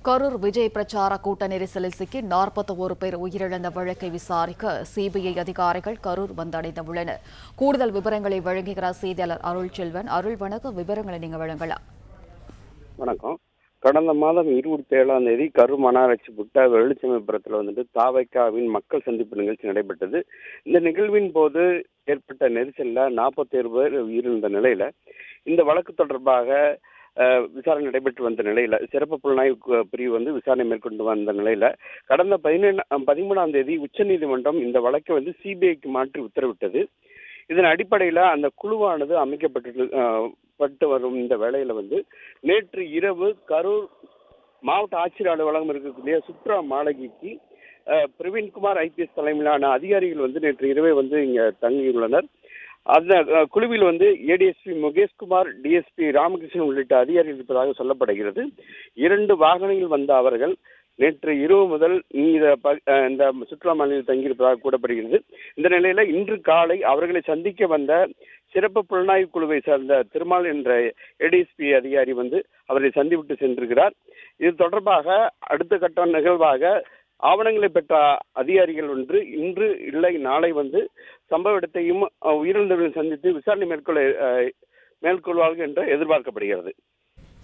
கரூர் விஜய் பிரச்சார கூட்ட நெரிசலில் சிக்கி 41 பேர் உயிரிழந்த வழக்கை விசாரிக்க சிபிஐ அதிகாரிகள் கரூர் வந்தடைந்துள்ளனர். கூடுதல் விவரங்களை வழங்குகிறார் செய்தியாளர் அருள்செல்வன். வணக்கம். விவரங்களை நீங்க வழங்கலாம். வணக்கம். கடந்த மாதம் 27ஆம் தேதி கரூர் மாநகராட்சி புட்டா வெளிச்சமயபுரத்தில் தாவைக்காவின் மக்கள் சந்திப்பு நிகழ்ச்சி நடைபெற்றது. இந்த நிகழ்வின் போது ஏற்பட்ட நெரிசல்ல 47 பேர் உயிரிழந்த நிலையில இந்த வழக்கு தொடர்பாக விசாரணை நடைபெற்று வந்த நிலையில சிறப்பு புலனாய்வு பிரிவு விசாரணை மேற்கொண்டு வந்த நிலையில கடந்த 13ஆம் தேதி உச்சநீதிமன்றம் இந்த வழக்கை சிபிஐக்கு மாற்றி உத்தரவிட்டது. இதன் அடிப்படையில அந்த குழுவானது அமைக்கப்பட்டு வரும் இந்த வேளையில நேற்று இரவு கரூர் மாவட்ட ஆட்சியர் அலுவலகம் இருக்கக்கூடிய சுற்றுலா மாளிகைக்கு பிரவீன்குமார் ஐபிஎஸ் தலைமையிலான அதிகாரிகள் நேற்று இரவே இங்க தங்கியுள்ளனர். அந்த குழுவில் ஏடிஎஸ்பி முகேஷ்குமார், டிஎஸ்பி ராமகிருஷ்ணன் உள்ளிட்ட அதிகாரிகள் இருப்பதாக சொல்லப்படுகிறது. 2 வாகனங்கள் வந்த அவர்கள் நேற்று இரவு முதல் இந்த சுற்றுலா மாநிலத்தில் தங்கியிருப்பதாக கூறப்படுகிறது. இந்த நிலையில இன்று காலை அவர்களை சந்திக்க வந்த சிறப்பு புலனாய்வு குழுவை சேர்ந்த திருமால் என்ற ஏடிஎஸ்பி அதிகாரி அவரை சந்திவிட்டு சென்றிருக்கிறார். இது தொடர்பாக அடுத்த கட்ட நிகழ்வாக ஆவணங்களை பெற்ற அதிகாரிகள் இன்று இல்லை நாளை சம்பவ இடத்தையும் உயிரிழந்தவர்களை சந்தித்து விசாரணை மேற்கொள்வார்கள் என்று எதிர்பார்க்கப்படுகிறது.